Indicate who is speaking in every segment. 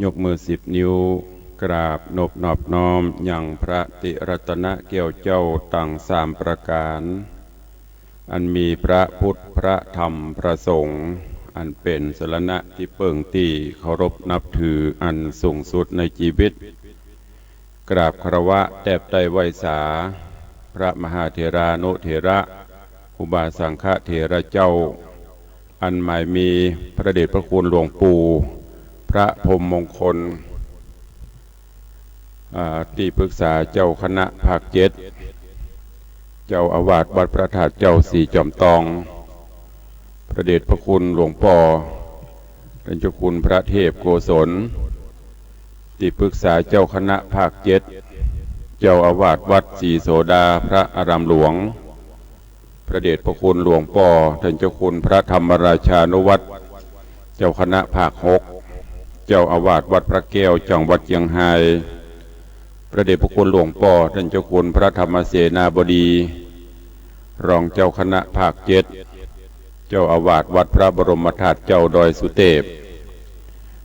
Speaker 1: ยกมือ10 นิ้วกราบนบน้อมยังพระติรัตนเกี่ยวเจ้าตั้ง3 ประการอันมีพระพุทธพระธรรมพระสงฆ์อันเป็นสรณะที่เปิ่งที่เคารพนับถืออันสูงสุดในชีวิตกราบคารวะแทบไตรไวยสาพระมหาเถรานุเถระอุบาสังฆเถระเจ้าอันหมายมีพระเดชพระคุณหลวงปู่พระพรหมมงคลที่ปรึกษาเจ้าคณะภาค7เจ้าอาวาสวัดพระธาตุเจ้าสีจอมตองพระเดชพระคุณหลวงพ่อท่านเจ้าคุณพระเทพโกศลที่ปรึกษาเจ้าคณะภาค7เจ้าอาวาสวัดศรีโสดาพระอารามหลวงพระเดชพระคุณหลวงพ่อท่านเจ้าคุณพระธรรมราชานุวัตรเจ้าคณะภาค6เจ้าอาวาสวัดพระแก้วจังหวัดเชียงรายพระเดชพระคุณหลวงพ่อท่านเจ้าคุณพระธรรมเสนาบดีรองเจ้าคณะภาค7เจ้าอาวาสวัดพระบรมธาตุเจ้าดอยสุเทพ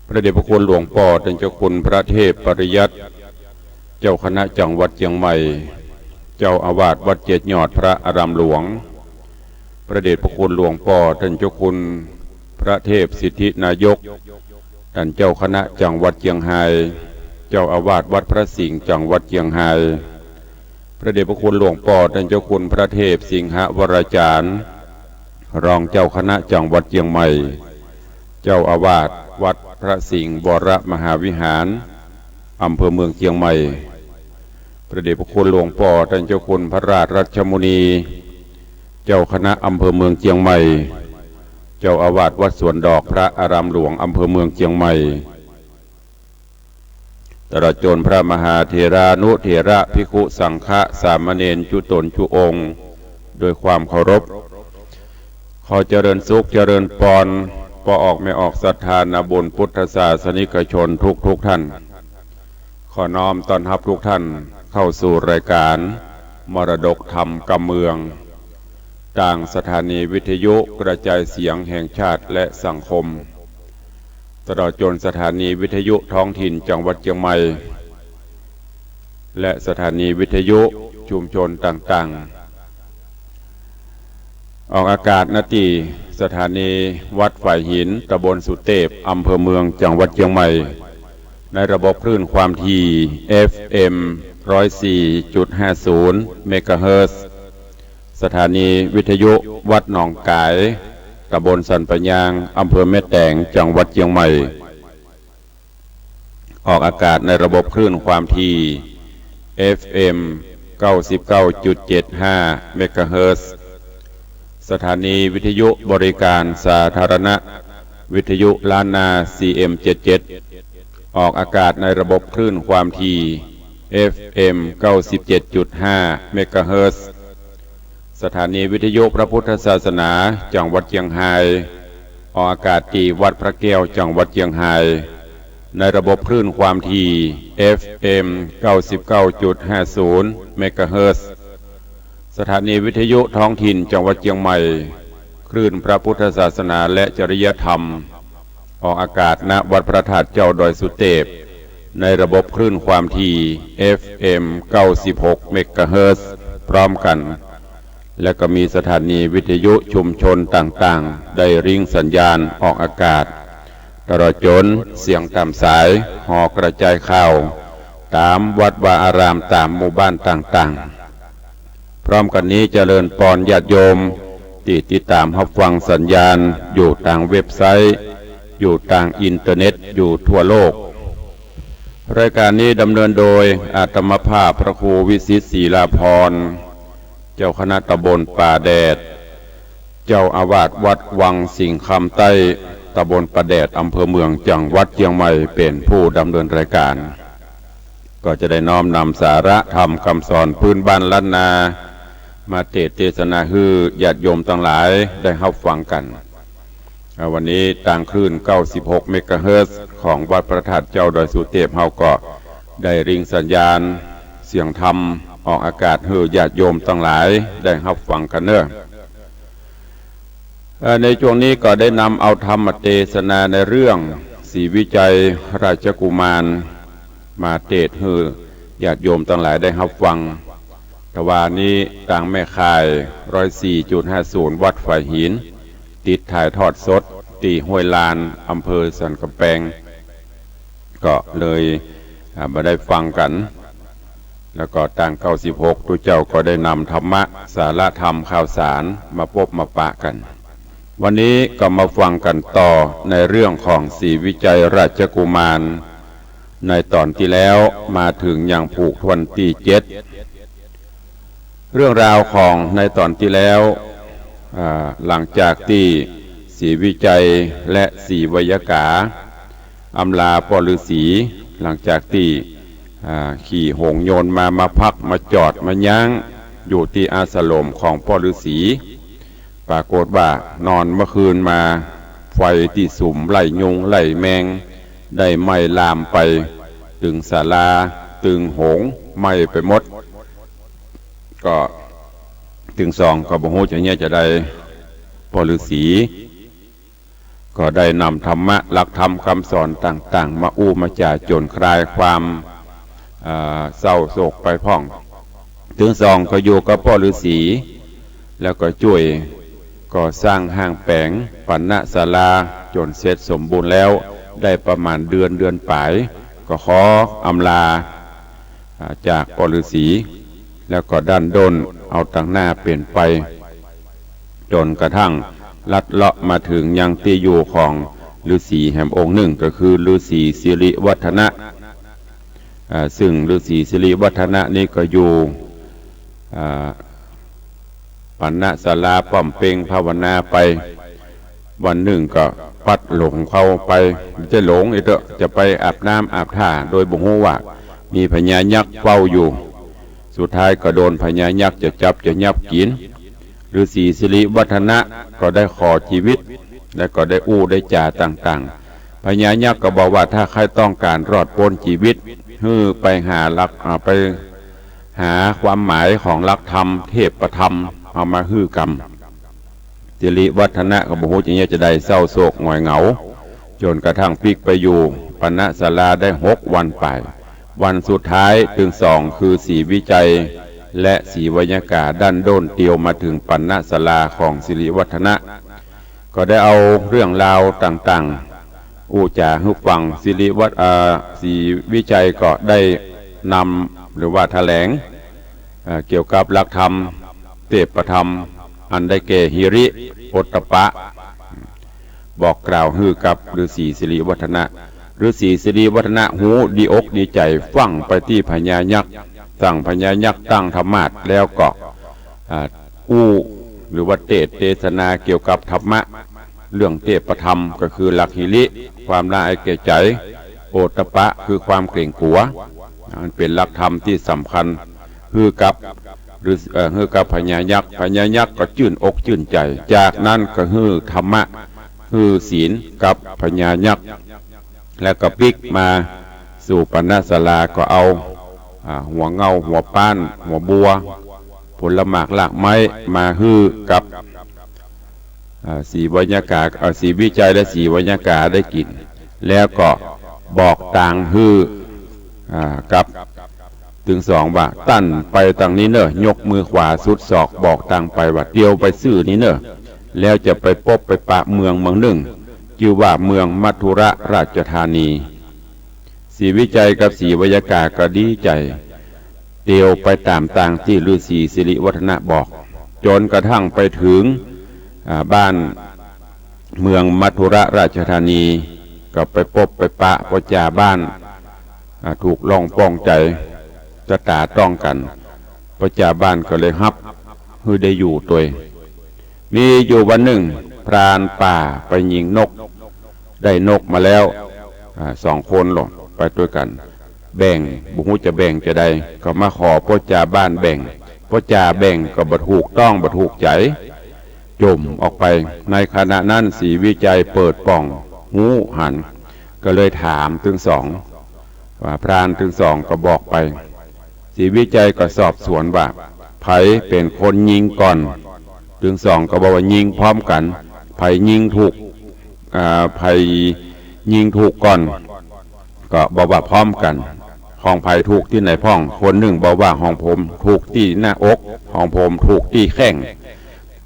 Speaker 1: พระเดชพระคุณหลวงพ่อท่านเจ้าคุณพระเทพปริยัติเจ้าคณะจังหวัดเชียงใหม่เจ้าอาวาสวัดเจ็ดยอดพระอารามหลวงพระเดชพระคุณหลวงพ่อท่านเจ้าคุณพระเทพสิทธินายกท่านเจ้าคณะจังหวัดเชียงรายเจ้าอาวาสวัดพระสิงห์จังหวัดเชียงรายพระเดชพระคุณหลวงพ่อท่านเจ้าคุณพระเทพสิงหวรจารย์รองเจ้าคณะจังหวัดเชียงใหม่เจ้าอาวาสวัดพระสิงห์วรมหาวิหารอำเภอเมืองเชียงใหม่พระเดชพระคุณหลวงพ่อท่านเจ้าคุณพระราชรัชมุนีเจ้าคณะอำเภอเมืองเชียงใหม่เจ้าอาวาสวัดสวนดอกพระอารามหลวงอำเภอเมืองเชียงใหม่ตลอดจนพระมหาเถรานุเถระภิกขุสังฆะสามเณรจุตนจุองค์โดยความเคารพขอเจริญสุขเจริญพรปอออกไม่ออกศรัทธาณบุญพุทธศาสนิกชนทุกท่านขอน้อมต้อนรับทุกท่านเข้าสู่รายการมรดกธรรมกำเมืองต่างสถานีวิทยุกระจายเสียงแห่งชาติและสังคมตลอดจนสถานีวิทยุท้องถิ่นจังหวัดเชียงใหม่และสถานีวิทยุชุมชนต่างๆออกอากาศณที่สถานีวัดฝ่ายหินตำบลสุเทพอำเภอเมืองจังหวัดเชียงใหม่ในระบบคลื่นความถี่ FM 104.50 เมกะเฮิรตซ์สถานีวิทยุวัดหนองกายตำบลสันปะยางอำเภอแม่แตงจังหวัดเชียงใหม่ออกอากาศในระบบคลื่นความถี่ FM 99.75 เมกะเฮิรตซ์สถานีวิทยุบริการสาธารณะวิทยุล้านนา CM 77ออกอากาศในระบบคลื่นความถี่ FM 97.5 เมกะเฮิรตซ์สถานีวิทยุพระพุทธศาสนาจังหวัดเชียงรายออกอากาศที่วัดพระแก้วจังหวัดเชียงรายในระบบคลื่นความถี่ FM 99.50 เมกะเฮิรตซ์สถานีวิทยุท้องถิ่นจังหวัดเชียงใหม่คลื่นพระพุทธศาสนาและจริยธรรมออกอากาศณวัดพระธาตุเจ้าดอยสุเทพในระบบคลื่นความถี่ FM 96 เมกะเฮิรตซ์พร้อมกันและก็มีสถานีวิทยุชุมชนต่างๆได้ริงสัญญาณออกอากาศตลอดจนเสียงตามสายห่อกระจายข่าวตามวัดวาอารามตามหมู่บ้านต่างๆพร้อมกันนี้เจริญพรญาติโยมที่ติดตามรับฟังสัญญาณอยู่ทางเว็บไซต์อยู่ทางอินเทอร์เน็ตอยู่ทั่วโลกรายการนี้ดำเนินโดยอาตมภาพพระครูวิสิตศรีลาภรณ์เจ้าคณะตำบลป่าแดดเจ้าอาวาสวัดวังสิงห์คำใต้ตำบลป่าแดดอำเภอเมืองจังหวัดเชียงใหม่เป็นผู้ดำเนินรายการก็จะได้น้อมนำสาระธรรมคำสอนพื้นบ้านล้านนามาเทศนาฮือญาติโยมทั้งหลายได้รับฟังกันวันนี้ต่างคลื่น96 เมกะเฮิรตซ์ของวัดพระธาตุเจ้าดอยสุเทพเฮาก็ได้ริงสัญญาณเสียงธรรมออกอากาศฮือญาติโยมทั้งหลายได้รับฟังกันเนอะในช่วงนี้ก็ได้นำเอาธรรมเทศนาในเรื่อง ศี ศรีวิจัยราชกุมารมาเทศน์ให้ญาติโยมทั้งหลายได้รับฟังแต่ว่านี้ต่างแม่ข่าย 104.50 วัดฝ่ายหินติดถ่ายทอดสดตีห้วยลานอำเภอสันกำแพงก็เลยมาได้ฟังกันแล้วก็ต่าง96ตัวเจ้าก็ได้นำธรรมะสาระธรรมข่าวสารมาพบมาปะกันวันนี้ก็มาฟังกันต่อในเรื่องของศรีวิจัยราชกุมารในตอนที่แล้วมาถึงอย่างผูกทวนที่7เรื่องราวของในตอนที่แล้วหลังจากที่ศรีวิจัยและศรีวยกาอำลาพ่อฤาษีหลังจากที่ขี่หงโยนมาพักมาจอดมายั้งอยู่ที่อาสลมของพ่อฤาษีปรากฏว่านอนเมื่อคืนมาไฟที่สุมไล่ยุงไล่แมงได้ไหม้ลามไปถึงศาลาถึงหงไหม้ไปหมดก็ถึง2ก็บ่ฮู้จะเนี่ยจะได้พ่อฤาษีก็ได้นำธรรมะหลักธรรมคำสอนต่างๆมาอู้มาจ่าจนคลายความเศร้าโศกไปพ่องถึง2ก็อยู่กับพ่อฤาษีแล้วก็ช่วยก่อสร้างห้างแปลงปัณณศาลาจนเสร็จสมบูรณ์แล้วได้ประมาณเดือนปลายก็ขออำลาจากพ่อฤาษีแล้วก็ดันด้นเอาตั้งหน้าเปลี่ยนไปจนกระทั่งลัดเลาะมาถึงยังที่อยู่ของฤาษีแห่งองค์หนึ่งก็คือฤาษีสิริวัฒนะซึ่งฤาษีสิริวัฒนะนี้ก็อยู่ปัณณศาลาป้อมเปงภาวนาไปวันหนึ่งก็พัดหลงเข้าไปจะหลงจะไปอาบน้ำอาบท่าโดยบ่ฮู้ว่ามีพญายักษ์เฝ้าอยู่สุดท้ายก็โดนพญายักษ์จะจับจะยับกินฤาษีสิริวัฒนะก็ได้ขอชีวิตและก็ได้อู้ได้จ่าต่างๆพญายักษ์ก็บอกว่าถ้าใครต้องการรอดพ้นชีวิตไปหาหลักไปหาความหมายของหลักธรรมเทพประธรรมเอามาฮื้อกรรมสิริวัฒนะก็บอกว่าอย่างนี้จะได้เศร้าโศกหงอยเหงาจนกระทั่งพลิกไปอยู่ปัณณศาลาได้6 วันไปวันสุดท้ายถึง2คือศรีวิจัยและศรีวยกาดันโดนเตียวมาถึงปัณณศาลาของสิริวัฒนะก็ได้เอาเรื่องราวต่างๆอู้จ่าให้ฟังศรีวิจัยก็ได้นำหรือว่าแถลงเกี่ยวกับหลักธรรมเทพธรรมอันได้แก่หิริโอตตัปปะบอกกล่าวฮือกับฤาษีสิริวัฒนะฤาษีสิริวัฒนะหูดีอกดีใจฟังไปที่พญายักษ์สั่งพญายักษ์ตั้งธรรมาสแล้วก็อู้หรือว่าเทศนาเกี่ยวกับธรรมะเรื่องเทพธรรมก็คือหลักหิริความละอายแก่ใจโอตตัปปะคือความเกรงกลัวมันเป็นหลักธรรมที่สำคัญฮือกับพญายักษ์ก็ชื่นอกชื่นใจจากนั้นก็ฮือธรรมะฮือศีลกับพญายักษ์แล้วก็พลิกมาสู่ปัณณศาลาก็เอาหัวเงาหัวป้านหัวบัวผลหมากหลากไม้มาฮือกับศรีวยกาศรีวิจัยและศรีวยกาได้กินแล้วก็บอกต่างฮือกับถึง2ว่าตั้นไปทางนี้เนอะยกมือขวาสุดศอกบอกต่างไปว่าเดียวไปซื่อนี้เนอะแล้วจะไปพบไปปะเมืองหนึ่งชื่อว่าเมืองมัทุระราชธานีศรีวิจัยกับศรีวยกาก็ดีใจเดียวไปตามต่างที่ฤาษีสิริวัฒนะบอกจนกระทั่งไปถึงบ้านเมืองมัทุระราชธานีก็ไปพบไปปะพระจ่าบ้านถูกล่องป้องใจจะตาต้องกันพระจ่าบ้านก็เลยฮับได้อยู่ตัวมีอยู่วันหนึ่งพรานป่าไปยิงนกได้นกมาแล้ว2 คนหรอกไปด้วยกันแบ่งบุญจะแบ่งจะได้ก็มาขอพระจ่าบ้านแบ่งพระจ่าแบ่งก็บ่ถูกต้องบ่ถูกใจจมออกไปในขณะนั้นศรีวิจัยเปิดป่องหูหันก็เลยถามถึง2ว่าพรานถึง2ก็บอกไปศรีวิจัยก็สอบสวนว่าไผเป็นคนยิงก่อนถึง2ก็บอกว่ายิงพร้อมกันไผยิงถูกไผ ยิงถูกก่อนก็บอกว่าพร้อมกันห้องไผ่ถูกที่ไหนพ้องคนหนึ่งบอกว่าห้องผมถูกที่หน้าอกห้องผมถูกที่แข้ง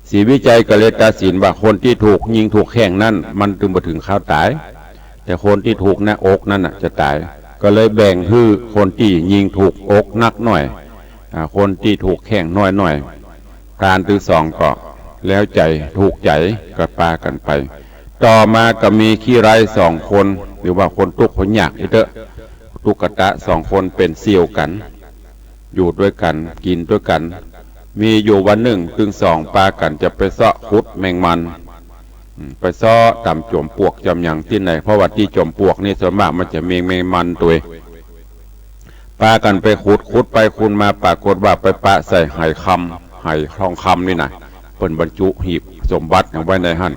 Speaker 1: สีวิจัยก็เลยตัดสินว่าคนที่ถูกยิงถูกแข้งนั่นมันถึงมาถึงข่าวตายแต่คนที่ถูกหน้าอกนั่นจะตายก็เลยแบ่งคือคนที่ยิงถูกอกนักหน่อยคนที่ถูกแข้งน้อยหน่อยการที่สองก็แล้วใจถูกใจก็ปากันไปต่อมาก็มีขี้ไร่2 คนหรือว่าคนทุกข์คนยากเถอะตุกตะ2 คนเป็นเสี่ยวกันอยู่ด้วยกันกินด้วยกันมีอยู่วันหนึ่งถึง2ปากันจะไปเสาะขุดแมงมันไปเสาะต่ำจมปวกจำอย่างที่ไหนเพราะว่าที่จมปวกนี่ส่วนมากมันจะมีแมงมันตัวปากันไปขุดไปขุดมาปรากฏว่าไปปะใส่ไหทองคำนี่นะเปิ่นบรรจุหีบสมบัติไว้ในหั่น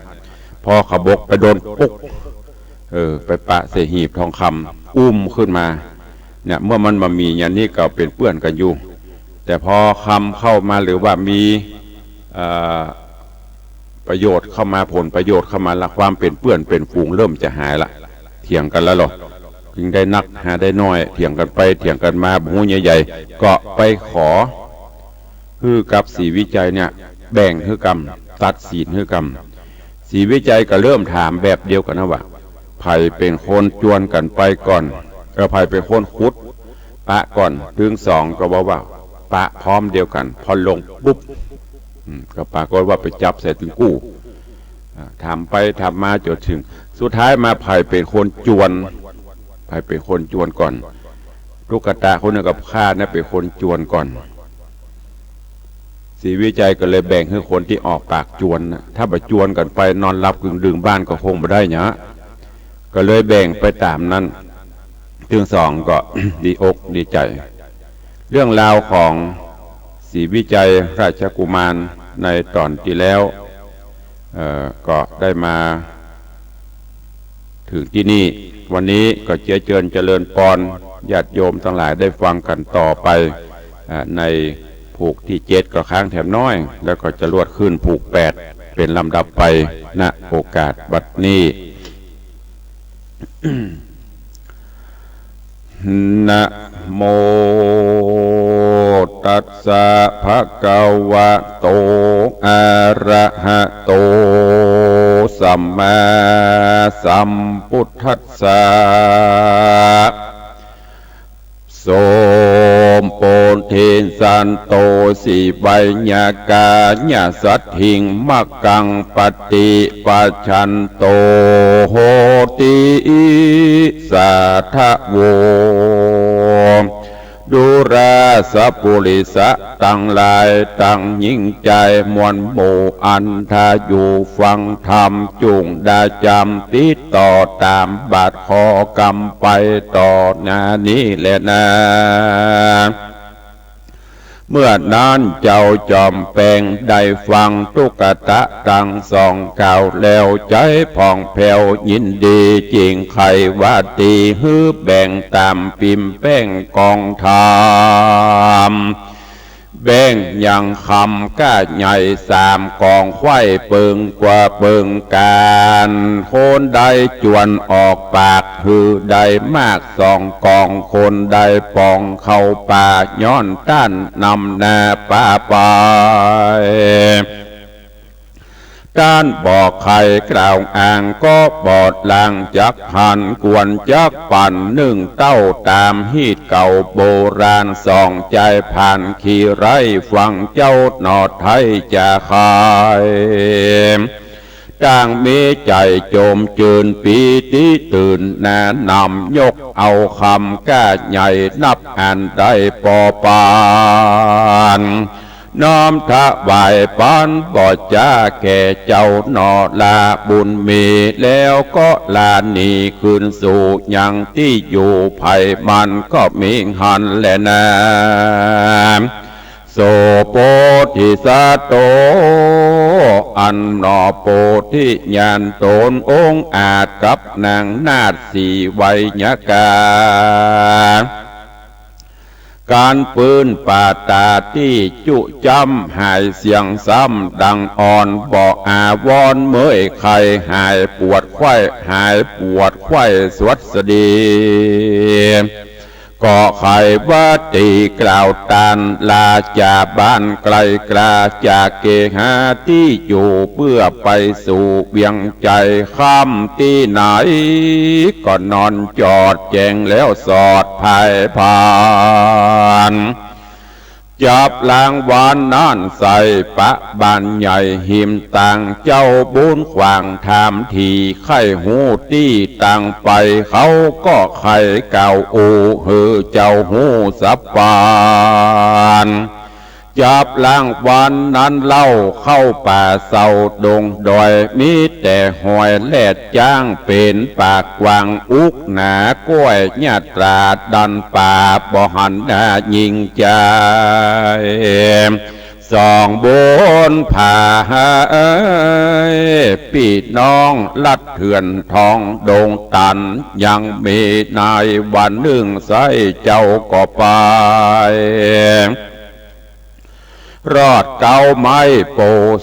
Speaker 1: พอขบกไปโดนปุ๊กไปปะใส่หีบทองคำอุ้มขึ้นมาเนี่ยเมื่อมันมามีอย่างนี้ก็เป็นเปื้อนกันอยู่แต่พอคำเข้ามาหรือว่ามีประโยชน์เข้ามาผลประโยชน์เข้ามาละความเป็นเปื้อนเป็นฝูงเริ่มจะหายละเถียงกันแล้วหรอจึงได้นักหาได้น้อยเถียงกันไปเถียงกันมาหูใหญ่ๆก็ไปขอคือกับสีวิจัยเนี่ยแบ่งคือกรรมตัดศีลคือกรรมสีวิจัยก็เริ่มถามแบบเดียวกันนะว่าไผ่เป็นคนจวนกันไปก่อนไผ่เป็นคนขุดปะก่อนถึง2ก็บอกว่าปะพร้อมเดียวกันพอลงปุ๊บก็ปรากฏว่าไปจับใส่ถึงกู้ทำไปทำมาจนถึงสุดท้ายมาไผ่เป็นคนจวนไผ่เป็นคนจวนก่อนลูกตาคนนึงกับข้าเนี่ยเป็นคนจวนก่อนสีวิจัยก็เลยแบ่งให้คนที่ออกปากจวนนะถ้าไปจวนกันไปนอนรับกึ่งดื่มบ้านก็คงไม่ได้เนาะก็เลยแบ่งไปตามนั้นถึง2ก็ ดีอกดีใจเรื่องราวของสีวิจัยราชกุมารในตอนที่แล้วก็ได้มาถึงที่นี่วันนี้ก็เจริญพรญาติโยมทั้งหลายได้ฟังกันต่อไปในผูกที่7ก็ค้างแถมน้อยแล้วก็จะลวดขึ้นผูก8เป็นลำดับไปณโอกาสบัดนี้นะโมตัสสะภะคะวะโตอะระหะโตสัมมาสัมพุทธัสสะโสมโปนเทนสันโตสีใบญากาญาสัตถิงมักกังปฏิปัจฉันโตโหติสัทธโวดูราสปุริสะตั้งหลายตั้งยิ่งใจมวลหมู่อันทาอยู่ฟังธรรมจุงดาจำติดต่อตามบาทขอกรรมไปต่อหน้านี้แหละนะเมื่อนั้นเจ้าจอมแปลงได้ฟังตุกตะดัง2ข่าวแล้วใจผ่องแผ้วยินดีจริงไขว่าตีฮือแบ่งตามปิ่มแป้งกองธรรมแบ่งยังคำก้าใหญ่3กองไข่เปิงกว่าเปิงการโคนใดจวนออกปากคือใดมาก2กองคนใดปองเข้าป่าย้อนต้านนำหน้าป่าไปด้านบอกใครกล่าวอ้างก็บอดลางจักหันกวนจักปั่น1เต้าตามฮีดเก่าโบราณ2ใจผ่านขี่ไรฟังเจ้าหนอดไทยจะขายต่างมีใจโจมจืนปีติตื่นแนะนำยกเอาคำก้าใหญ่นับอ่านได้ปอปานน้อมถวายปานบอดจ้าแก่เจ้าหนอลาบุญมีแล้วก็ลาหนีคืนสู่ยังที่อยู่ภัยมันก็มีหันแลนะโสโพธิสัตโตอันนอโพธิญาณตนองค์อาจกับนางนาฏสีไวยก การปืนป่าตาที่จุจำหายเสียงซ้ำดังอ่อนบ่อาวอนเมื่อยไข่หายปวดไข้หายปวดไข้สวัสดีก็ไขว่าตีกล่าวตานลาจากบ้านไกลกลาจากเกหาที่อยู่เพื่อไปสู่เวียงใจข้ามที่ไหนก็นอนจอดแจงแล้วสอดภายผ่านจับลางวานนั่นใส่ปะบานใหญ่หิมต่างเจ้าบุญขวางถามทีไข่หูตี้ต่างไปเขาก็ไข่เก่าอูเฮือเจ้าหูสับปานจับลางวานนั้นเล่าเข้าป่าเศร้าดงดอยมีแต่หอยแลดจ้างเป็นปากกวางอุกหนากล้วยญาตราดันป่าบ่หันดายิงใจสองบนผาพี่น้องลัดเถื่อนทองดงตันยังมีนายวันหนึ่งใส่เจ้าก็ไปรอดเกาไม้โป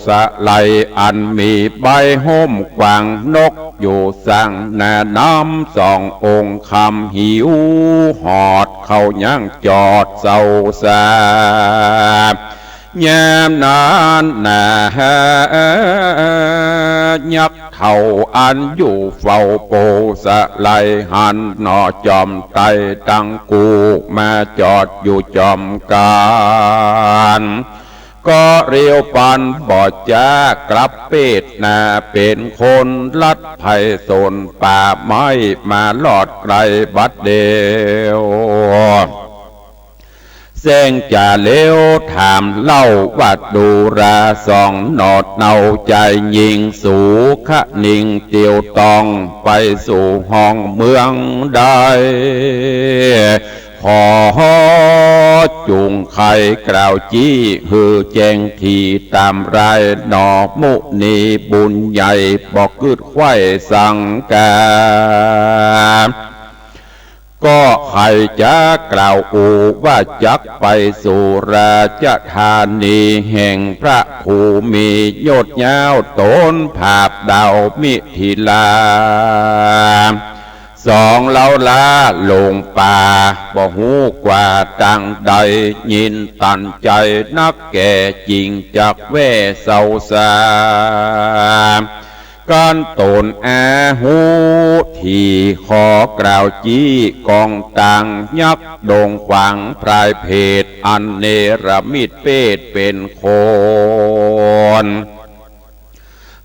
Speaker 1: สะไหลอันมีใบห้มกวางนกอยู่สั่งแน่น้ำสององค์คำหิวหอดเขาย่างจอดเศร้าสายามนานนายักเท่าอันอยู่เฝ้าโปสะไหลหันหนอจอมไตตั้งกูมาจอดอยู่จอมการก็เรียวปันบ่จากลับเป็ดนาเป็นคนลัดไผ่โซนป่าไม้มาลอดไกลบัดเดียวแสงจ่าเลี้ยวถามเล่าว่าดูราสองหนอดเนาใจยิงสู่ขะนิงเตียวตองไปสู่ห้องเมืองได้ขอจุงไข่กล่าวจี้ฮือแจงทีตามรายหนอมุนีบุญใหญ่บอกกึดไข่สังกาก็ใครจะกล่าวอูว่าจักไปสู่ราชธานีแห่งพระภูมิโยดยาวโตนภาพดาวมิถิลาสองเล่าลาลงป่าบ่หูกว่าต่างใดยินตันใจนักแก่จริงจากแว่เศร้าสาการตนอาหูที่ขอกล่าวจี้กองต่างยักโด่งขวางพรายเพศอันเนรมิตเป็ดเป็นโคน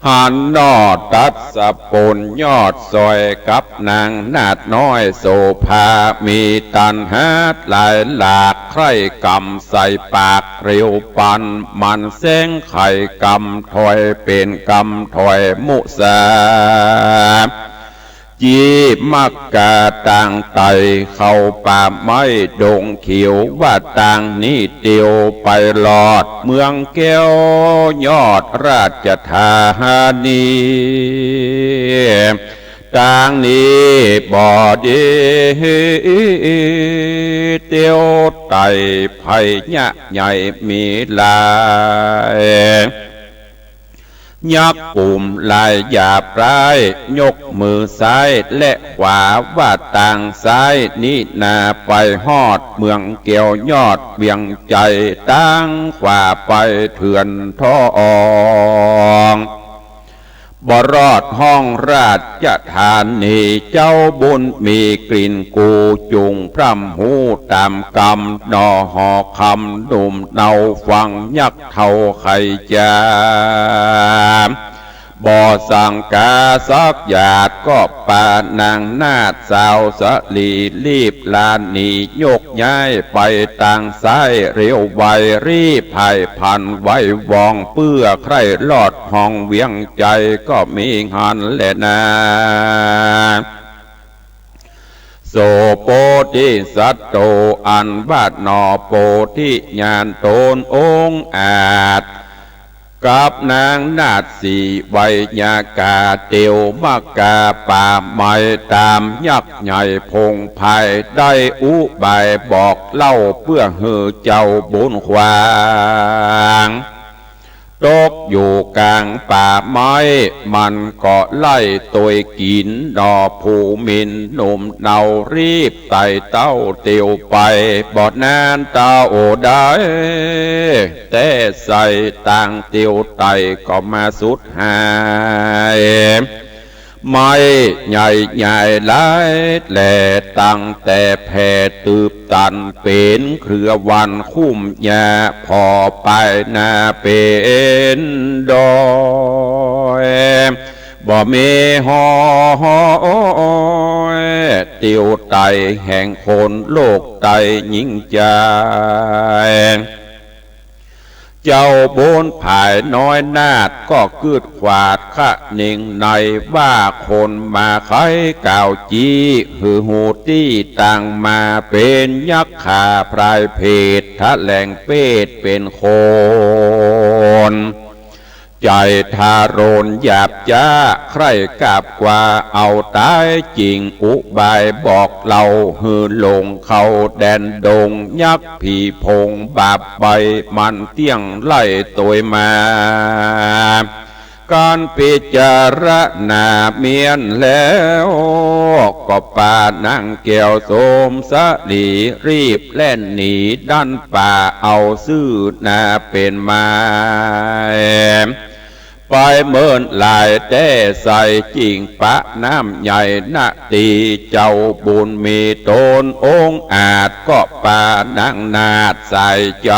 Speaker 1: หันนอดตัดสะปนยอดซอยกับนางนาดน้อยโสภามีตันหาหลายหลากใครกำใส่ปากเรียวปันมันแสงไข่กำถอยเป็นกำถอยมุสาจีมักกาต่างไตเข้าป่าไม้ดงเขียวว่าต่างนี้เตียวไปหลอดเมืองแก้วยอดราชธานีต่างนี้บ่ดีเตียวไตไผ่ยะใหญ่มีลายยักปุ่มลายหยาบร้ายยกมือซ้ายและขวาว่าต่างซ้ายนี่นาไปฮอดเมืองเกี่ยวยอดเวียงใจตั้งขวาไปเถื่อนท้องบ่รอดห้องราชธานีเจ้าบุญมีกลิ่นกูจุงพร่ำหูตามกำนอหอคำดุมเนาฟังยักเท่าไข่จามบ่สั่งกาสักหยาดก็ปานางนาดสาวสลีรีบลานหนีโยกย้ายไปต่างซ้ายเร็วไวรีบภายพันไว้วองเพื่อใครลอดห้องเวียงใจก็มีหันแหละนาโสโปธิสัตโตอันบาดนอโปธิญาณโตนองอาจ กับนางนาฏสีไวยากาเตียวมากาป่าไม้ตามยักษ์ใหญ่พงไผ่ได้อุบายบอกเล่าเพื่อเหือเจ้าบุญควางตกอยู่กลางป่าไม้มันก็ไล่ตัวกินดอกผู้มินหนุ่มเนารีบไต่เต้าเตียวไปบอดนานเต้าได้แต่ใส่ต่างเตียวไต่ก็มาสุดหายไม่ใหญ่ใหญ่หลายแหล่ตั้งแต่แผ่ตืบตันเป็นเครือวันคุ้มยาพอไปนาเป็นดอยบ่มีหอยเตียวไตแห่งคนโลกไตยิ่งใจเจ้าโบนผายน้อยนาดก็กึดขวาดขะหนิงในว่าคนมาไขก่าวจีหือหูตี้ต่างมาเป็นยักษ์ขาพรายเพศทะแหลงเป็ดเป็นคนใจทาโรนหยาบจ้าใครกาบกว่าเอาตายจริงอุบายบอกเราหือลงเขาแดนดงยักษ์ผีพงบาปใบมันเตี้ยงไล่ตัวมาการพิจารณาเมียนแล้วก็ป่านั่งแก้วโสมสะลีรีบแล่นหนีด้านป่าเอาซื่อนาเป็นไม้ไปเมินลายแต่ใส่จริงปะน้ำใหญ่นาตีเจ้าบุญมีตนองอาจก็ป่านั่งนาดใส่ใจ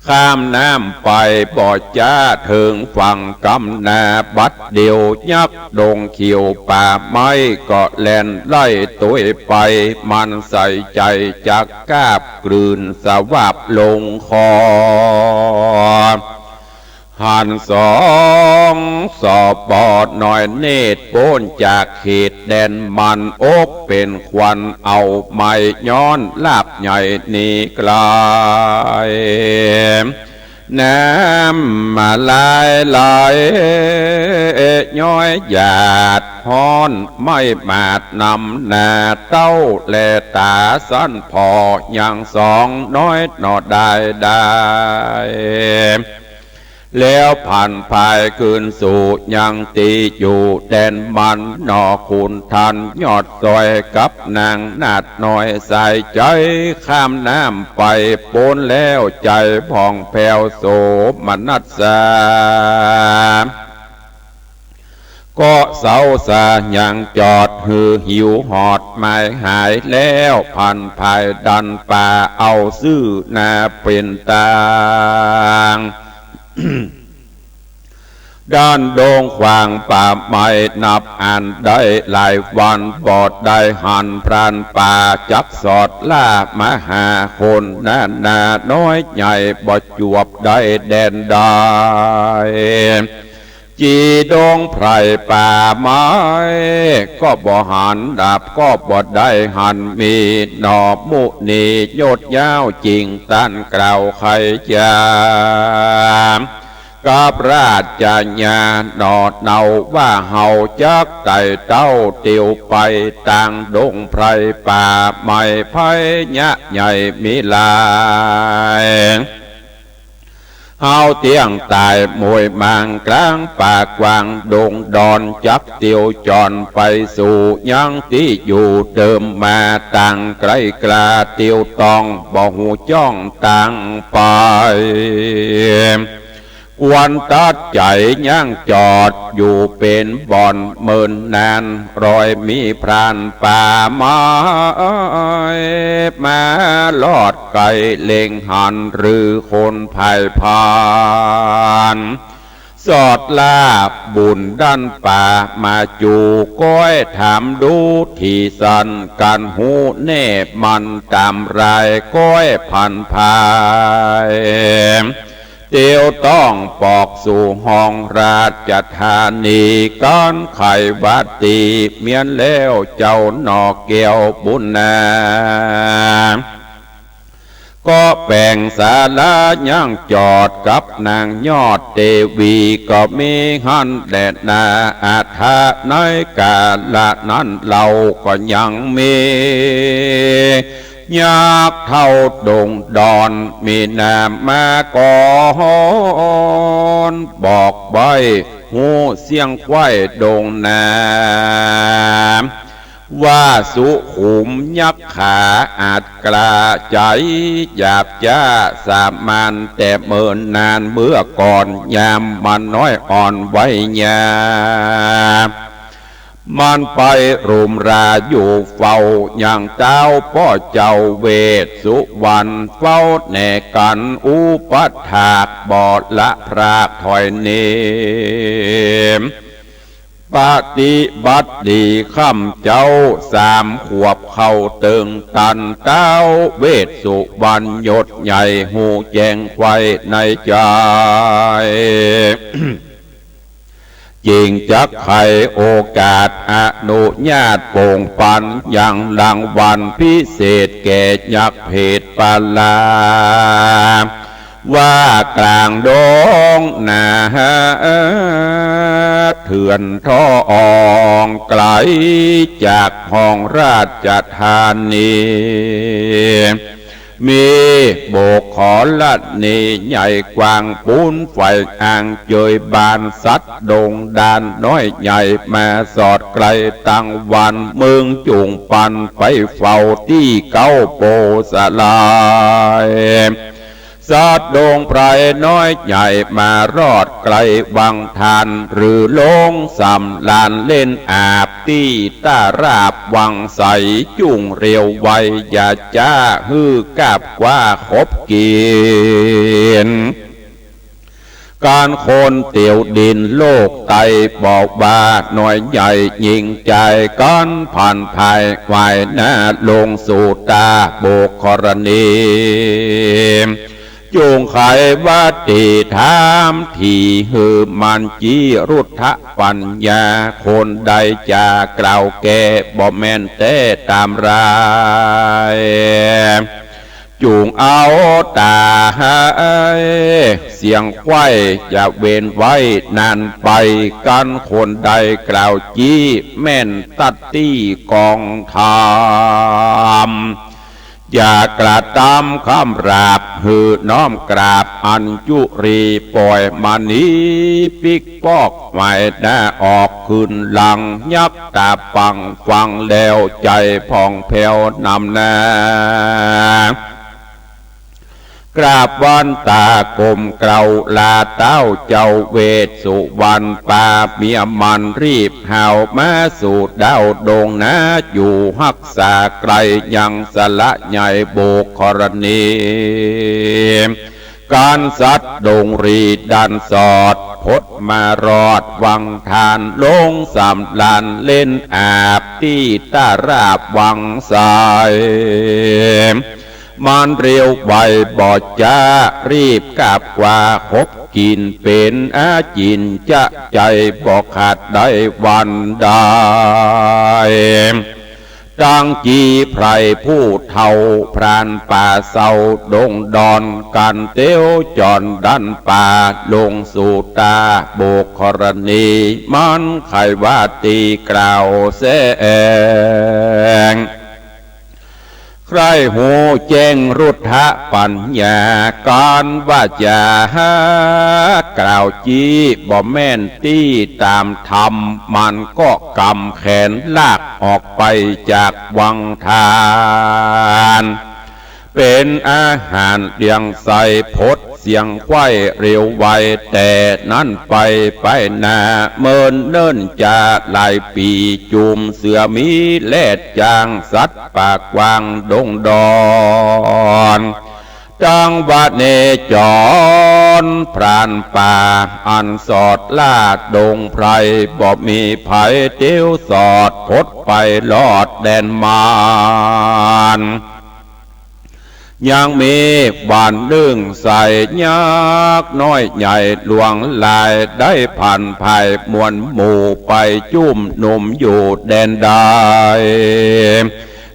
Speaker 1: ข้ามน้ำไปบ่อจ้าถึงฝั่งกำนาบัดเดียวยักษ์ดงเขียวป่าไม้ก็แล่นไล่ตัวไปมันใส่ใจจักกาบกลืนสวับลงคอหันสองสอบบอดหน่อยเนตรโป้นจากเขตแดนมันอกเป็นควันเอาไม้ย้อนลาบใหญ่นี่กลายน้ำมาลายลายย้อยหยาดพรไม่มาดนำนาเต้าแลตาสั้นพออย่างสองน้อยหนอได้แล้วผ่านภายคืนสู่ยังตีอยู่แดนมันนอคุณทันยอดซอยกับนางนาดน้อยใส่ใจข้ามน้ำไปปนแล้วใจผ่องแผ้วโสมนัสสาก็เสาสายังจอดหือหิวหอดไม่หายแล้วผ่านภายดันป่าเอาซื่อนาเป็นตางด้านโดงขวางป่าไม้นับอ่านได้หลายวันบอดได้หันพรานป่าจับสอดล่ามหาคนนาน้อยใหญ่บ่จวบได้แดนได้จีดงไพรป่าไม้ก็บ่หันดาบก็บ่ได้หันมีหนอบมุนีโยดยาวจริงตันกล่าวใครจามกับราชญาหนอดเนาว่าเฮาจักไต่เต้าเตียวไปต่างดงไพรป่าไม้ไผ่ยะใหญ่มีลายเฮาเตียงตายมวยมังกลางป่ากวางดงดอนจักเตียวจอนไปสู่ยังที่อยู่เดิมมาต่างไกลกลาเตียวตองบ่หูจ้องต่างไปวันตัดใจย่างจอดอยู่เป็นบ่อนเมินนานรอยมีพรานป่าไม้มาลอดไก่เล็งหันหรือคนภายพานสอดลาบบุญด้านป่ามาจูก้อยถามดูที่สันกันหูแน่มันตามรายก้อยพันพายเตียวต้องปอกสู่ห้องราชธานีก้อนไข่บาตีเมียนแล้วเจ้าหนอเกี่ยวบุญนา ก็แบ่งศาลาย่างจอดกับนางยอดเทวีก็มีหันแดดนาอาทาในกาละนั้นเราก็ยังมียากเท่าดงดอนมีนามมาก่อนบอกใบหูเสียงควายดงน้ำว่าสุขุมยักษ์ขาอาจกล้าใจหยาบจ้าสามัญแต่เมินนานเมื่อก่อนยามมันน้อยอ่อนไว้ยามันไปรุมราอยู่เฝ้าอย่างเจ้าพ่อเจ้าเวสสุวรรณเฝ้าแน่กันอุปถากบอดละพรากถอยเนมปฏิบัติดีข้ามเจ้าสามขวบเข้าเติงตันเต้าเวสสุวรรณยศใหญ่หูแจงไว้ในใจ จริงจักไขโอกาสอนุญาตโป่งปันอย่างรางวัลพิเศษแก่ยักษ์เพศปาลาว่ากลางดงนาเถื่อนท่ออองไกลจากห้องราชธานีมีโบกขอลัดนีใหญ่กว้างปูนไฟอ่างเจยบานสัตว์ดงดานน้อยใหญ่มาสอดไกลตั้งวันเมืองจุงปันไปเฝ้าที่เก้าโปสลายสัตว์ดงไพรน้อยใหญ่มารอดไกลวังทานหรือลงสำลานเล่นอาบที่ตาราบวังใสจุ่งเรียวไวอย่าจ้าฮื้อกับว่าคบเกียนการคนเตี่ยวดินโลกไตบอกว่าหน่อยใหญ่ยิงใจก้อนผ่านภายไหวหน้าลงสู่ตาโบกกรณีจงไขวัดติถามที่หือมันจีรุทธปัญญาคนใดจะกล่าวแก่บ่แม่นแต่ตามรายจูงเอาตาเสียงไว้จะเว้นไว้นานไปกันคนใดกล่าวจี้แม่นตัดตี้กองธรรมอย่ากระตำคำราบหือน้อมกราบอัญจุรีปล่อยมานีปิกปอกไว้หน้าออกขึ้นหลังยักตาปังฟังแล้วใจพองแผ้วนำหน้ากราบวันตากลมเกลาลาเต้าเจ้าเวสสุวรรณปาเมียมันรีบหาวมาสู่ดาวดงนะอยู่หักษาไกลยังสละใหญ่โบกกรณีการสัตว์ดงรีดันสอดพดมารอดวังทานลงสำลานเล่นอาบที่ตาราบวังสายมันเรียวไวบอดจ้ารีบกาบกว่าคบกินเป็นอาจินจะใจบอกขาดได้วันได้ดังจีไพรผู้เท่าพรานป่าเศร้าดงดอนกันเตี้ยวจอนดันป่าลงสู่ตาโบกกรณีมันไขว่าตีกล่าวแสงใครหูแจ้งรุทธปัญญาการว่าจะกล่าวจี้บ่แม่นตี้ตามธรรมมันก็กำแขนลากออกไปจากวังทานเป็นอาหารเลี้ยงใส่พดเสียงไข้เร็วไวแต่นั้นไปหน้าเมินเนิ่นจะหลายปีจุมเสือมีแลดจางสัตว์ปากวางดงดอนจังหวัดเนจรพรานป่าอันสอดลาดดงไพรบ่มีไผเตี้ยวสอดพดไปลอดแดนมารยังมีบ้านเรื่องใส่ยักน้อยใหญ่หลวงลายได้ผ่านภายมวลหมู่ไปจุ่มหนุ่มอยู่แดนใด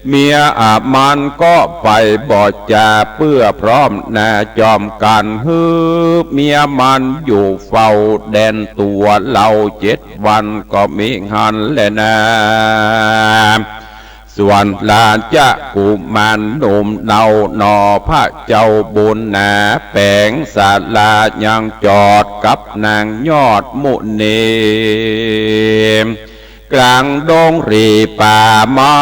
Speaker 1: เมียมันก็ไปบอดจ่าเพื่อพร้อมแน่จอมกันฮือเมียมันอยู่เฝ้าแดนตัวเรา7 วันก็มีหันแลนะส่วนลานจะกุมารหนุ่มเนานอพระเจ้าบุญนาแปลงศาลายังจอดกับนางยอดมุนีกลางดงรีป่าไม้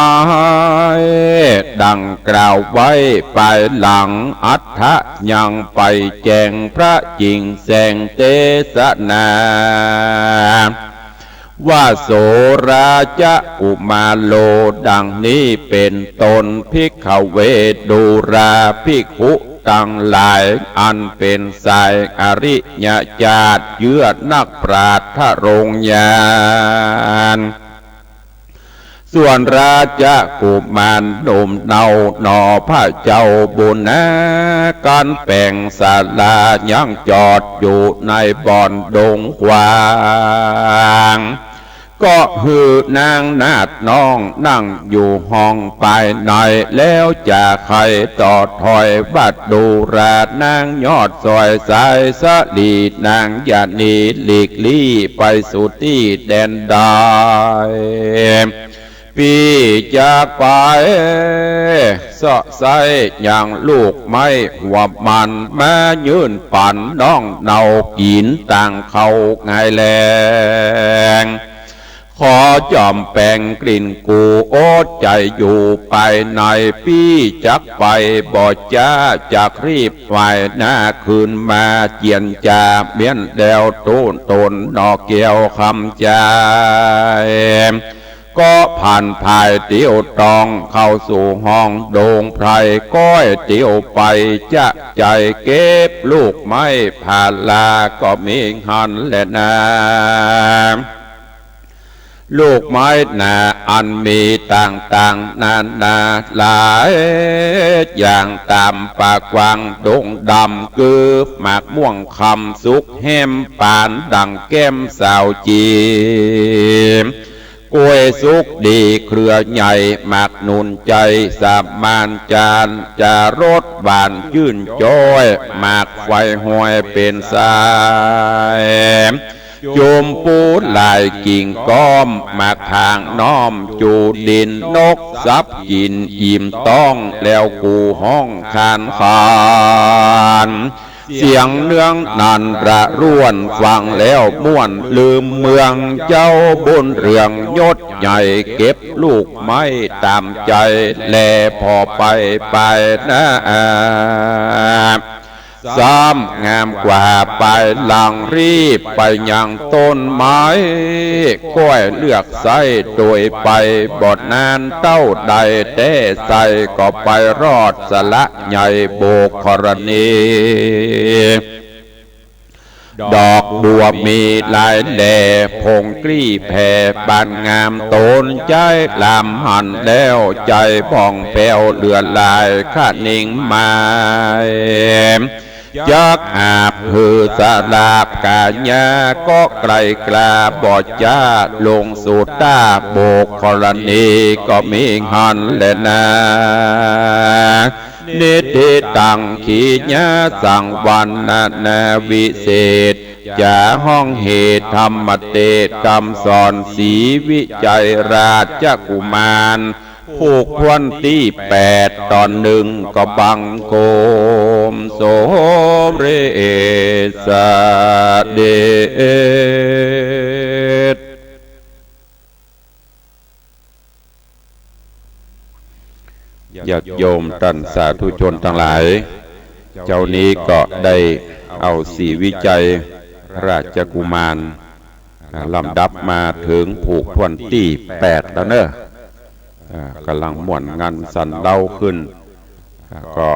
Speaker 1: ดังกล่าวไว้ไปหลังอัฏฐะยังไปแจงพระจริงแสงเทศนาว่าโสราจะอุมาโลดังนี้เป็นตนภิกขเวดูราภิกขุตั้งหลายอันเป็นสายอริยญาติเยือนักปราชญ์ทะรงญาณส่วนราชกุมารหนุ่มเนานอพระเจ้าบุญนาการแปลงศาลายังจอดอยู่ในบ่อนดงกว้างก็คือนางนาดน้องนั่งอยู่ห้องภายในแล้วจะใครต่อถอยบัดดูรานางยอดซอยสายสะดีนางยานีหลีกลี่ไปสู่ที่แดนใดพี่จากไปสะใสอย่างลูกไม้หัวมันแม่ยืนปั่นน้องเนากินต่างเขาไงแรงขอจอมแปลงกลิ่นกูโอดใจอยู่ไปในพี่จักไปบ่จ้าจากรีบไหวหน้าคืนมาเจียนจาเบี้ยนเดวต้นตนนอเกี่ยวคำใจก็ผ่านภายเตียวตองเข้าสู่ห้องโดงไพรก้อยเตียวไปจะใจเก็บลูกไม้ผ่าลาก็มีหันแหละนาลูกไม้นาอันมีต่างๆนานาหลายอย่างตามปากวางดงดำคือหมากม่วงคำสุกแหมปานดังแก้มสาวจีกล้วยสุกดีเครือใหญ่หมากนุนใจสามานจานจะรสบานยื่นจ้อยหมากไฟห้อยเป็นสายโยมปูลายกิ่งก้อมหมากทางน้อมจูดินนกซับกินอิ่มต้องแล้วกูห้องคานคานเสียงเนื้องนันระร่วนฟังแล้วม่วนลืมเมืองเจ้าบนเรืองยศใหญ่เก็บลูกไม้ตามใจแลพอไปนะซ้ำงามกว่าไปหลังรีบไปยังต้นไม้ก้อยเลือกใส่โดยไปบทนานเต้าใดเต้ใส่ก็ไปรอดสละใหญ่โบกกรณีดอกบัวมีลายแหล่พงกลี้แผ่บานงามโตนใจลำหันแล้วใจผ่องแผ้วเลือดลายข้านิ่งมาจักอาบหือสาลาบกาญาก็ไกลกลาบอดจ้าลงสู่ตาโบกกรณีก็มีหันแลนาเนติตังขีญาสังวันนาวิเศษจะห้องเหตุธรรมเตกรรมสอนสีวิจัยราชกุมารผูกพวนที่8 ตอน 1ก็บังโกมโสเรสเดชญาติโยมท่านสาธุชนทั้งหลายเจ้านี้ก็ได้เอาสีวิจัยราชกุมารลำดับมาถึงผูกพวนที่8แล้วเนอะกำลังม่วนงานสันเล่าขึ้นก็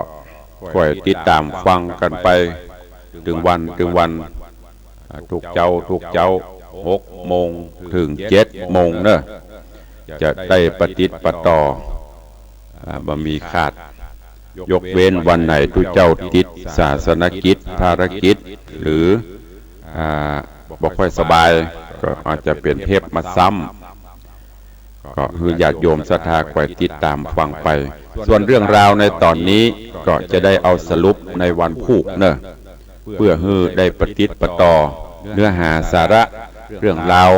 Speaker 1: คอยติดตามฟังกันไปถึงวันทุกเจ้า6 โมงถึง 7 โมงเนอะจะได้ปฏิบัติปะต่อบ่มีขาดยกเว้นวันไหนทุกเจ้าติดศาสนกิจภารกิจหรือบ่ค่อยสบายก็อาจจะเป็นเทปมาซ้ำ ก็คือญาติโยมศรัทธาคอยติดตามฟังไปส่วนเรื่องราวในตอนนี้ก็จะได้เอาสรุปในวันพุธเนอะเพื่อให้ได้ปฏิติดประต่อเนื้อหาสาระเรื่องราว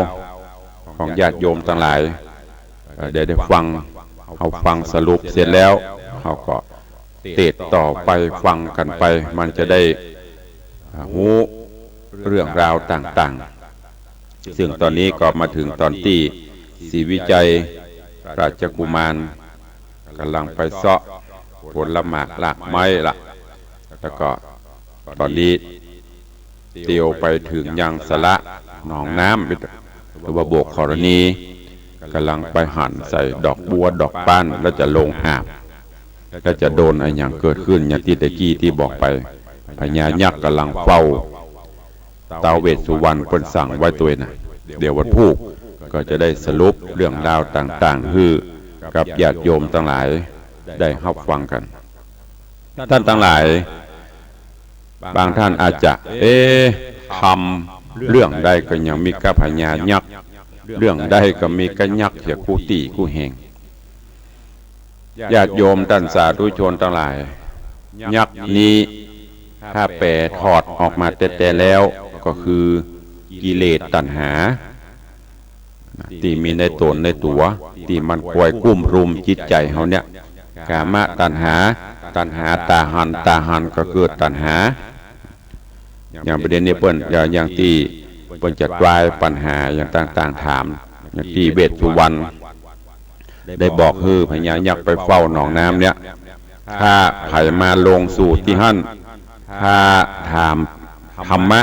Speaker 1: ของญาติโยมทั้งหลายได้ฟังเอาฟังสรุปเสร็จแล้วเขาก็เตะต่อไปฟังกันไปมันจะได้รู้เรื่องราวต่างๆซึ่งตอนนี้ก็มาถึงตอนที่ศรีวิจัยราชกุมารกำลังไปเสาะผลหมากหลากไม้ละแล้วก็ตอนนี้เตียวไปถึงยังสละหนองน้ำหรือว่าโบกธรณีกำลังไปหั่นใส่ดอกบัวดอกป้านแล้วจะลงอาบแล้วจะโดนอะไรอย่างเกิดขึ้นอย่างที่ตะกี้ที่บอกไปพญายักษ์กำลังเฝ้าท้าวเวสสุวรรณเป็นสั่งไว้ตัวน่ะเดี๋ยววันพุธก็จะได้สรุปเรื่องราวต่างๆคือกับญาติโยมทั้งหลายได้รับฟังกันท่านทั้งหลายบางท่านอาจจะทำเรื่องใดก็ยังมีกะพญายักษ์เรื่องใดก็มีกะยักษ์เสียคู่ตีคู่แห่งญาติโยมท่านสาธุชนทั้งหลายยักษ์นี้ถ้าแปลถอดออกมาแต่แล้วก็คือกิเลสตัณหาที่มีในตนในตัวที่มันคอยกุ้มรุมจิตใจเขาเนี่ยกามตัณหาตาหันก็เกิดตัณหาอย่างประเด็นนี้เปิ้นอย่างที่เปิ้นจะกลายปัญหาอย่างต่างๆถามอย่างที่เวสสุวรรณได้บอกคือพญายักษ์ไปเฝ้าหนองน้ำเนี่ยถ้าไผ่มาลงสู่ที่หั่นถ้าถามธรรมะ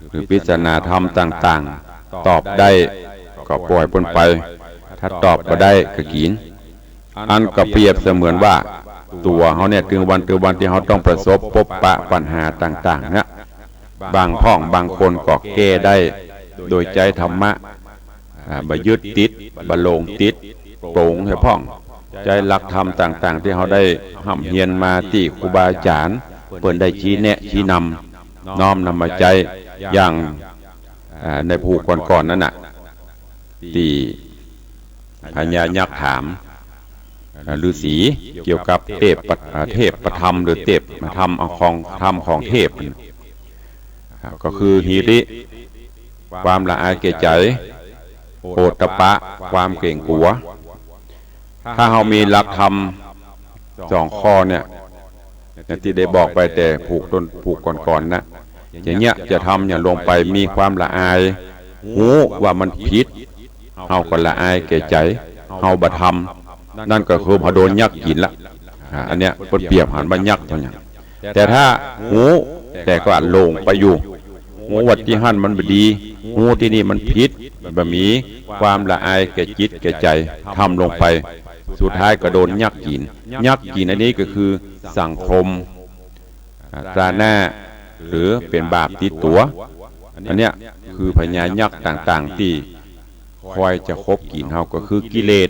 Speaker 1: หรือพิจารณาธรรมต่างๆตอบได้ก็ปล่อยพ้นไปถ้าตอบก็ได้ก็กินอันก็เปรียบเสมือนว่าตัวเขาเนี่ยถึงวันที่เขาต้องประสบพบปะปัญหาต่างๆเนี่ยบางพ่องบางคนก็แก้ได้โดยใจธรรมะบ่ยึดติดบ่หลงติดโปร่งให้พ่องใจหลักธรรมต่างๆที่เขาได้ห่ำเฮียนมาที่ครูบาอาจารย์เพิ่นได้ชี้แนะชี้นำน้อมนำมาใจอย่างในผู้ก่อนๆนั่นน่ะที่พญายักษ์ถามฤาษีเกี่ยวกับเทพประธรรมหรือเทพธรรมของธรรมของเทพก็คือหิริความละอายแก่ใจโอตตัปปะความเกรงกลัวถ้าเรามีหลักธรรม2 ข้อเนี่ยที่ได้บอกไปแต่ผูกก่อนนะอย่างเงี้ยจะทำอย่างลงไปมีความละอายหูว่ามันผิดเฮาก็ละอายแก่ใจเฮาบ่ทำนั่นก็คือพอโดนยักษ์กินละอันเนี้ยเปรียบหันว่ายักษ์เท่านั้นแต่ถ้าหูแต่ก็ลงไปอยู่หูวัดที่หั่นมันบ่ดีหูที่นี่มันผิดบ่มีความละอายแก่จิตแก่ใจทำลงไปสุดท้ายก็โดนยักษ์กินอันนี้ก็คือสังคมตราหน้าหรือเป็นบาปติดตัวอันเนี้ยคือพญายักษ์ต่างๆที่คอยจะคบกินเฮาก็คือกิเลส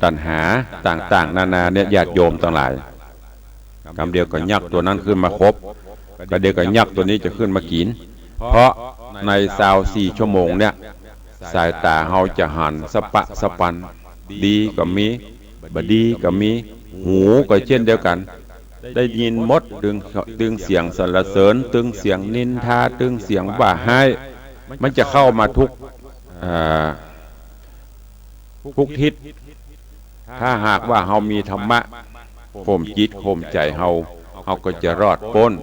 Speaker 1: ตัณหาต่างๆนานาเนี่ยญาติโยมทั้งหลายคำเดียวกับยักษ์ตัวนั้นขึ้นมาคบก็เดียวกับยักษ์ตัวนี้จะขึ้นมากินเพราะใน24 ชั่วโมงเนี่ยสายตาเฮาจะหันสปะสปันดีก็มีบ่ดีก็มีหูก็เช่นเดียวกันได้ยินหมดตึงเสียงสรรเสริญตึงเสียงนินทาตึงเสียงว่าให้มันจะเข้ามาทุกทิศถ้าหากว่าเฮามีธรรมะข่มจิตข่มใจเฮาก็จะรอดพ้น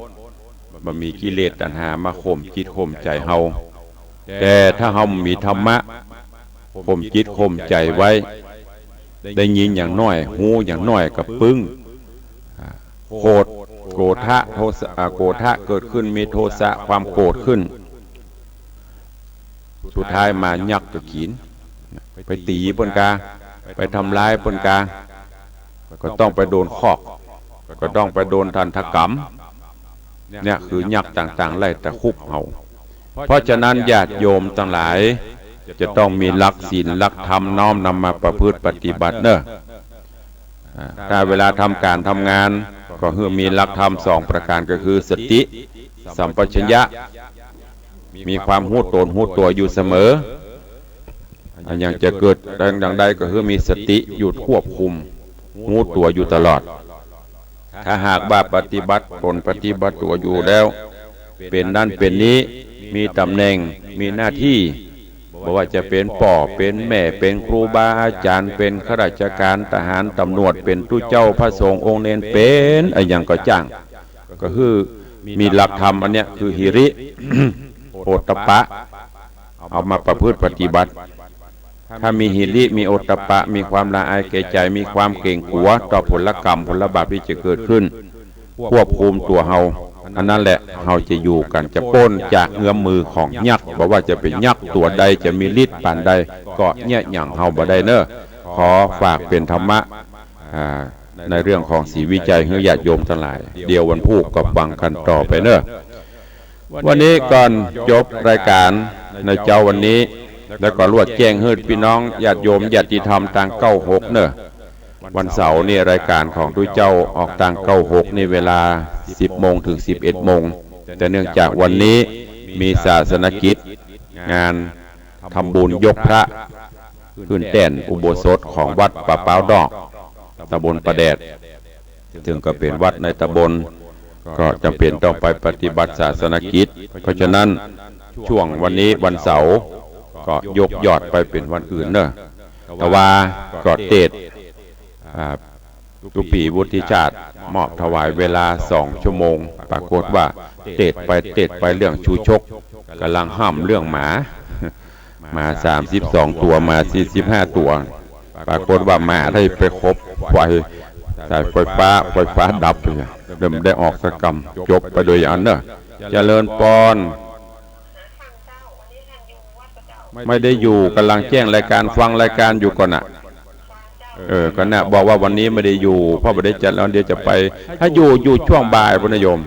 Speaker 1: บ่มีกิเลสตัณหามาข่มจิตข่มใจเฮาแต่ถ้าเฮามีธรรมะข่มจิตข่มใจไว้ได้ยินอย่างน้อยหูอย่างน้อยกับปึ้งโกรธะโทสะโกรธะเกิดขึ้นมีโทสะความโกรธขึ้นสุดท้ายมายักษ์ก็กินไปตีปนกาไปทำร้ายปนกาก็ต้องไปโดนคอกก็ต้องไปโดนทันทกรรมเนี่ยคือยักษ์ต่างๆไล่ตะคุบเฮาเพราะฉะนั้นญาติโยมทั้งหลายจะต้องมีหลักศีลหลักธรรมน้อมนำมาประพฤติปฏิบัติเนอะถ้าเวลาทำการทำงานก็คือมีหลักธรรม2 ประการก็คือสติสัมปชัญญะมีความหู้ตนหู้ตัวอยู่เสมอ อย่างจะเกิดดังใดก็คือมีสติหยุดควบคุมรู้ตัวอยู่ตลอดถ้าหากว่าปฏิบัติตนปฏิบัติตัวอยู่แล้วเป็นนั่นเป็นนี้มีตำแหน่งมีหน้าที่บอกว่าจะเป็นป่อเป็นแม่เป็นครูบาอาจารย์เป็นข้าราชการทหารตำรวจเป็นตู้เจ้าพระสงฆ์องค์เนรเป็นอะไรอย่างก็จ้างก็คือมีหลักธรรมอันเนี้ยคือหิริ โอตตัปปะเอามาประพฤติปฏิบัติถ้ามีหิริมีโอตตัปปะมีความละอายแก่ใจมีความเกรงกลัวต่อผลกรรมผลบาปที่จะเกิดขึ้นควบคุมตัวเฮาอันนั้นแหละเฮาจะอยู่กันจะป้นจากเงื้อมมือของยักษ์บอกว่าจะเป็นยักษ์ตัวใดจะมีฤทธิ์ปานใดก็เนี่ยอย่างเฮาบ่ได้เนอะขอฝากเป็นธรรมะในเรื่องของศรีวิจัยให้ญาติโยมทั้งหลายเดี๋ยววันพุธก็ฟังกันต่อไปเนอะวันนี้ก่อนจบรายการในเจ้าวันนี้แล้วก็รวดแจ้งให้พี่น้องญาติโยมญาติธรรมทาง96เนอะวันเสาร์นี่รายการของทุกเจ้าออกทาง96ในเวลา 10 โมงถึง 11 โมงแต่เนื่องจากวันนี้มีศาสนกิจงานทำบุญยกพระขึ้นแท่นอุโบสถของวัดป่าเป้าดอกตำบลประแดดถึงก็เป็นวัดในตำบลก็จำเป็นต้องไปปฏิบัติศาสนกิจเพราะฉะนั้นช่วงวันนี้วันเสาร์ก็ยกยอดไปเป็นวันอื่นเนอะแต่ว่าก็เทศทุกปีวุฒิชาติมอบถวายเวลา2 ชั่วโมงปรากฏว่าเทศไปเรื่องชูชกกำลังห้ามเรื่องหมามา32 ตัวมา45 ตัวปรากฏว่าหมาได้ไปครบไฟแต่ไฟฟ้าดับเลยเริ่มได้ออกสกรรมจบไปโดยอันเนอะเจริญพรไม่ได้อยู่กำลังแจ้งรายการฟังรายการอยู่ก่อนอ่ะก็น่ะบอกว่าวันนี้ไม่ได้อยู่เพราะไม่ได้จัดแล้วเดี๋ยวจะไปถ้าอยู่ช่วงบ่ายพุทธโยม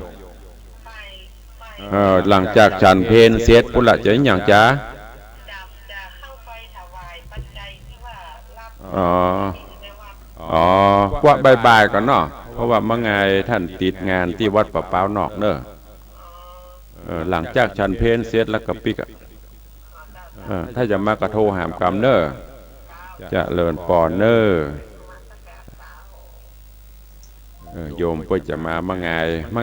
Speaker 1: หลังจากฉันเพลเสร็จพุทธะจะอย่างจ้าว่าบ่ายก่อนเนาะเพราะว่าเมื่อไงท่านติดงานที่วัดป่าเป้านอกเนอะหลังจากฉันเพลเสร็จแล้วก็ปิกถ้าจะมากระโทรหามกรรมเนอะจะเลินปอนเนอโยมก็จะมาเมื่อ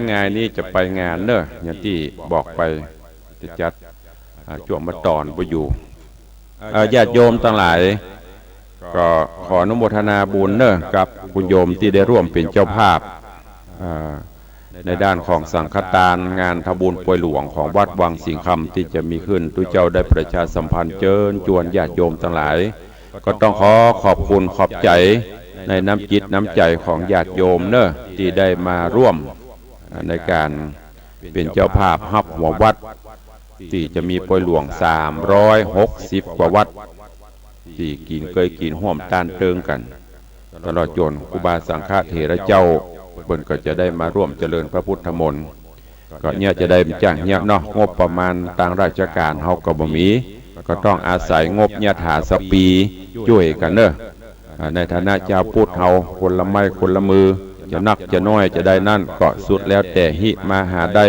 Speaker 1: ไงนี้จะไปงานเนอะอย่างที่บอกไปจะจัดช่วงมาตอนไปอยู่ญาติโยมทั้งหลายก็ขออนุโมทนาบุญเนอะกับคุณโยมที่ได้ร่วมเป็นเจ้าภาพในด้านของสังฆทานงานทำบุญป่วยหลวงของวัดวังสิงห์คำที่จะมีขึ้นทุกเจ้าได้ประชาสัมพันธ์เชิญชวนญาติโยมทั้งหลายก็ต้องขอบคุณขอบใจในน้ำจิตน้ำใจของญาติโยมเนอะที่ได้มาร่วมในการเป็นเจ้าภาพฮับหัววัดที่จะมีป่วยหลวง360 กว่าวัดที่เคยกินห่วมต้านเติงกันตลอดจนครูบาสังฆเถระเจ้าเพิ่นก็จะได้มาร่วมเจริญพระพุทธมนต์ก็เนี่ยจะได้จ้างเนี่ยเนาะงบประมาณทางราชการเฮาก็บ่มีก็ต้องอาศัยงบยถาสปีช่วยกันเนอะในฐานะเจ้าพุทธเฮาคนละไม้คนละมือจะนักจะน้อยจะได้นั่นก็สุดแล้วแต่หิมาหาได้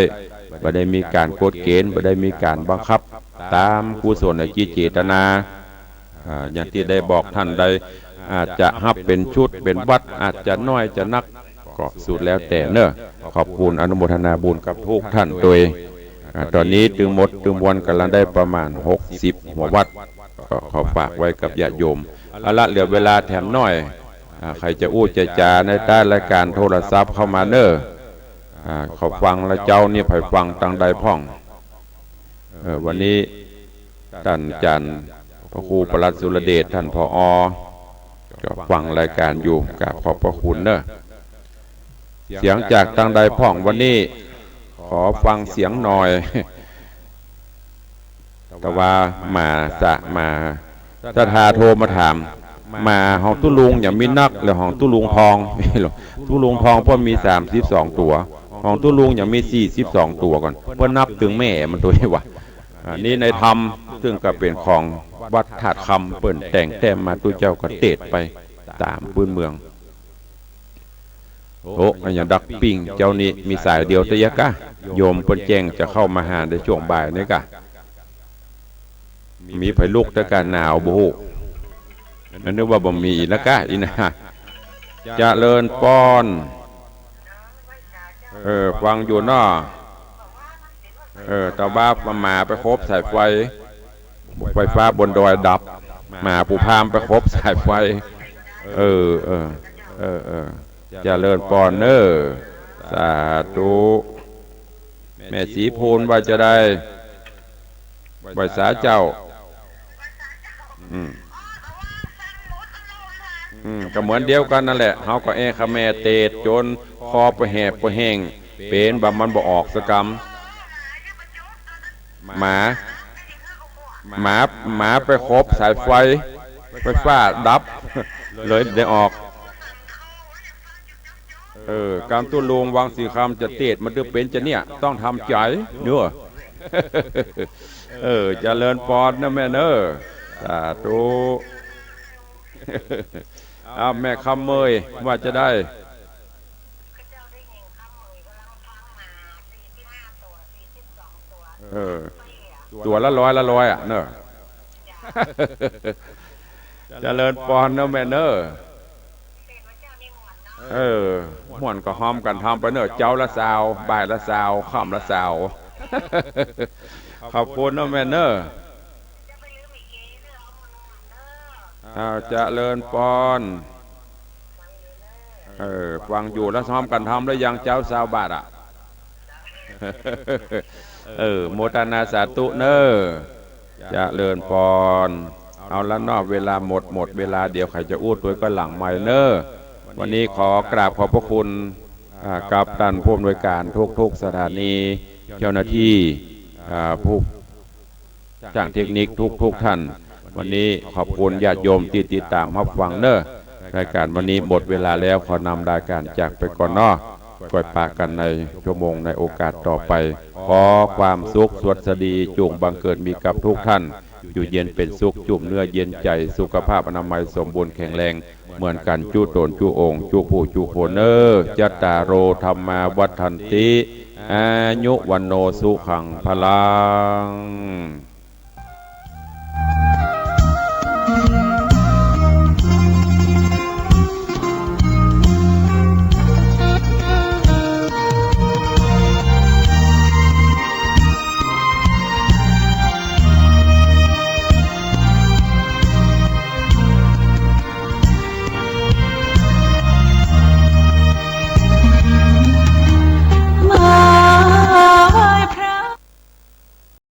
Speaker 1: บ่ได้มีการกฎเกณฑ์บ่ได้มีการบังคับตามกุศลจิตเจตนาอย่างที่ได้บอกท่านใดอาจจะฮับเป็นชุดเป็นวัดอาจจะน้อยจะนักก็สุดแล้วแต่เนอะขอบคุณอนุโมทนาบุญกับทุกท่านโดยตอนนี้ถึงวันกำลังได้ประมาณ60 หัววัดก็ขอฝากไว้กับญาติโยมเอาละเหลือเวลาแถมน้อยใครจะอู้จะจาในใต้รายการโทรศัพท์เข้ามาเนอะเขาฟังแล้วเจ้านี่ไผ่ฟังตังใดพ่องวันนี้ท่านจันพระครูประหลัดสุรเดชท่านผอ.ก็ฟังรายการอยู่กับขอบพระคุณเนอะเสียงจากตังใดพ่องวันนี้ขอฟังเสียงหน่อยแต่ว่ามาถ้าทาโทรมาถามมาห้องตุลุงอย่างมีนักหรือห้องตุลุงพองตุลุงพองเพราะมี32 ตัวห้องตุลุงอย่างมี42 ตัวก่อนเพื่อนับถึงแม่มันตัวนี้วะนี่ในธรรมซึ่งก็เป็นของวัดถาดคำเปิ่นแต่งแต้มมาตัวเจ้าก็เตะไปตามพื้นเมืองโอ้อย่างดักปิ้งเจ้านี่มีสายเดียวตะยะกะโยมเปิ้นแจ้งจะเข้ามาหาในช่วงบ่ายนี่กะมีไผลุกตะการหนาวบ่ฮู้ นึกว่าบ่มีนะกะอีนะเจริญปอนฟังอยู่น้อตาบ้าหมาไปคบสายไฟฟ้าบนดอยดับหมาปูพามไปคบสายไฟเจริญปอนสาธุแม่สีพูนว่าจะได้ใบสาเจ้าก็เหมือนเดียวกันนั่นแหละเฮาก็ขแม่เตดจนคอไปแหบไปแห้งเป็นบำมันบ่ออกสกรรมหมาไปคบสายไฟฟ้าดับเลยได้ออกการตุ้ลงวางสีคำจะเตดมันจะเป็นจะเนี่ยต้องทำใจเนื้อเจริญปอนนะแม่เนอสาธุแม่คำเมยว่าจะได้ตัวละร้อยเนอะเจริญปอนนะแม่เนอม่วนก็หอมกันทำไปเนอะเจ้าละสาวบ่ายละสาวค่ำละสาวขอบคุณนะแม่เนอเจริญปอนฟังอยู่แล้วซ้อมกันทำแล้วยังเจ้าสาวบาทโมทนาสาธุเนอเจริญปอนเอาละนอกเวลาหมดเวลาเดี๋ยวใครจะอู้ตัวก็หลังไม่เนอวันนี้ขอกราบขอบพระคุณกับท่านผู้อำนวยการทุกสถานีเจ้าหน้าที่ผู้จ้างเทคนิคทุกท่านวันนี้ขอบคุณญาติโยมที่ติดตามรับฟังเนอรายการวันนี้หมดเวลาแล้วขอนำรายการจากไปก่อนเนาะปล่อยปากกันในชั่วโมงในโอกาสต่อไปขอความสุขสวัสดีจงบังเกิดมีกับทุกท่านอยู่เย็นเป็นสุขจุ่มเนื้อเย็นใจสุขภาพอนามัยสมบูรณ์แข็งแรงเหมือนกันจู้ตนจู้องจู้ผู้จู้โคเนอจัตตาโรธรรมาวัฏันติอายุวันโนสุขังพลัง